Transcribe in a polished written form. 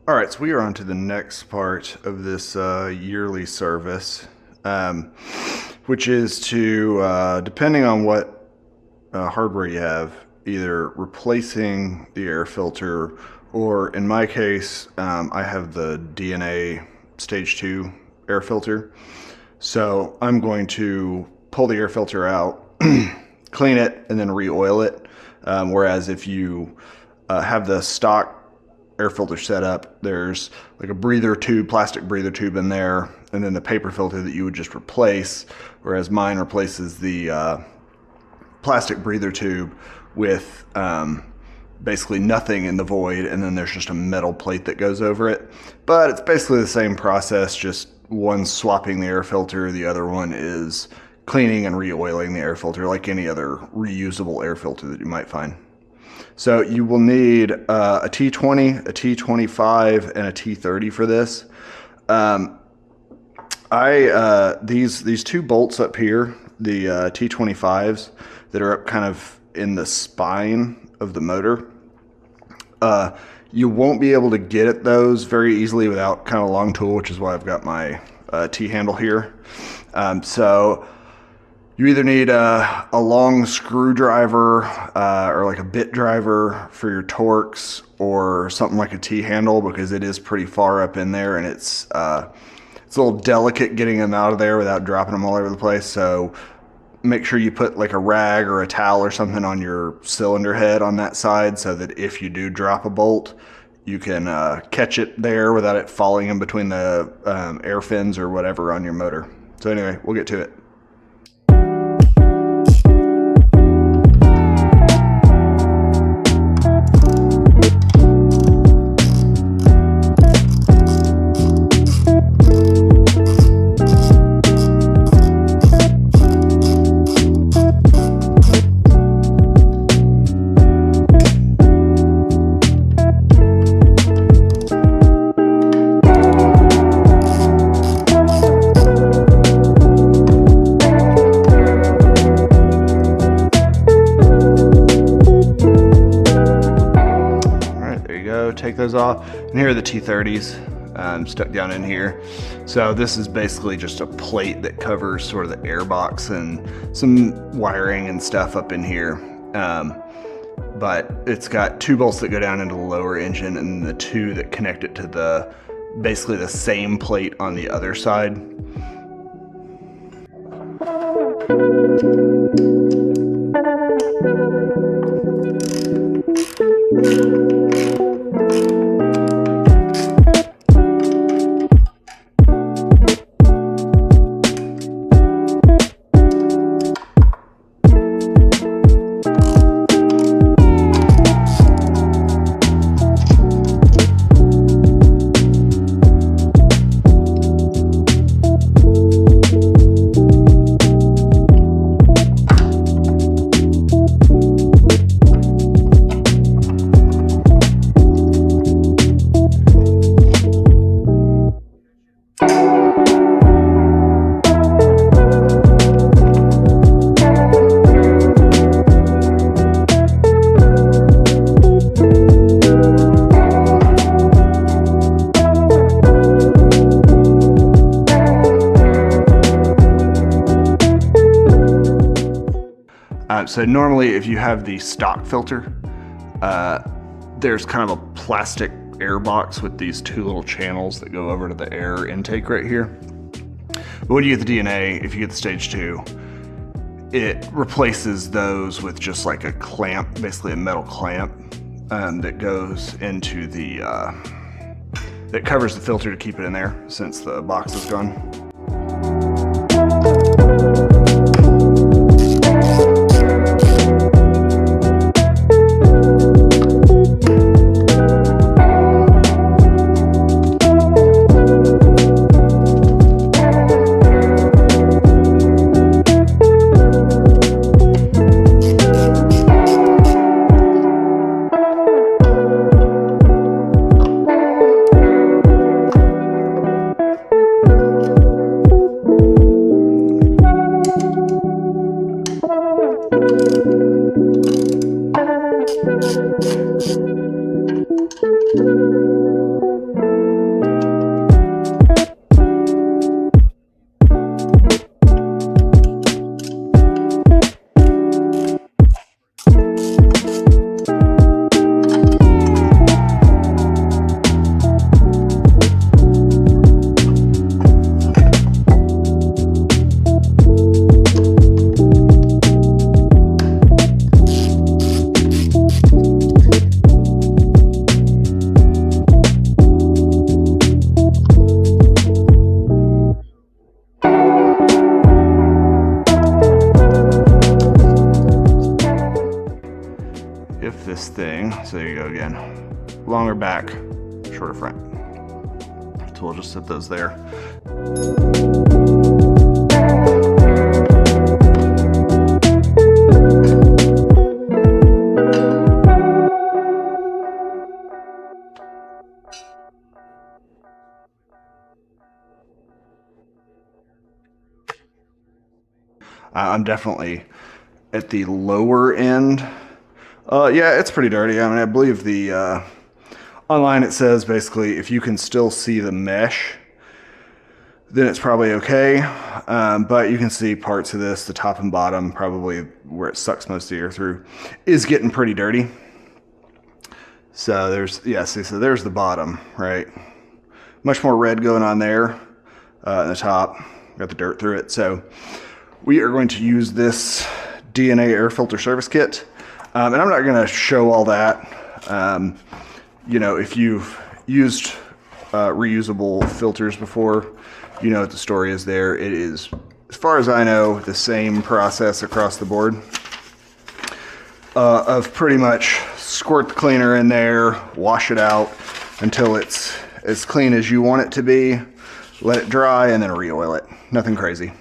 All right, so we are on to the next part of this yearly service, which is to, depending on what hardware you have, either replacing the air filter, or in my case, I have the DNA Stage 2 air filter. So I'm going to pull the air filter out, clean it, and then re-oil it. Whereas if you have the stock air filter set up, there's like a breather tube, plastic breather tube in there, and then the paper filter that you would just replace, whereas mine replaces the plastic breather tube with basically nothing in the void, and then there's just a metal plate that goes over it. But it's basically the same process, just one's swapping the air filter, the other one is cleaning and re-oiling the air filter like any other reusable air filter that you might find. So you will need a T20, a T25, and a T30 for this. These two bolts up here, the T25s that are up kind of in the spine of the motor, you won't be able to get at those very easily without kind of a long tool, which is why I've got my T-handle here. So you either need a long screwdriver or like a bit driver for your Torx, or something like a T-handle, because it is pretty far up in there, and it's a little delicate getting them out of there without dropping them all over the place. So make sure you put like a rag or a towel or something on your cylinder head on that side, so that if you do drop a bolt, you can catch it there without it falling in between the air fins or whatever on your motor. So anyway, we'll get to it. Take those off, and here are the T30s stuck down in here. So this is basically just a plate that covers sort of the airbox and some wiring and stuff up in here, but it's got two bolts that go down into the lower engine, and the two that connect it to the basically the same plate on the other side. So normally if you have the stock filter, there's kind of a plastic air box with these two little channels that go over to the air intake right here. But when you get the DNA, if you get the Stage 2, it replaces those with just like a clamp, basically a metal clamp that goes into the, that covers the filter to keep it in there since the box is gone. So there you go again. Longer back, shorter front. So we'll just set those there. I'm definitely at the lower end. Yeah, it's pretty dirty. I mean, I believe the online it says basically if you can still see the mesh, then it's probably okay. But you can see parts of this, the top and bottom, probably where it sucks most of the air through, is getting pretty dirty. So there's, yeah, see, so there's the bottom, right? Much more red going on there. In the top, got the dirt through it. So we are going to use this DNA air filter service kit. And I'm not gonna show all that. You know, if you've used reusable filters before, you know what the story is there. It is, as far as I know, the same process across the board. Of pretty much squirt the cleaner in there, wash it out until it's as clean as you want it to be, let it dry, and then re-oil it. Nothing crazy.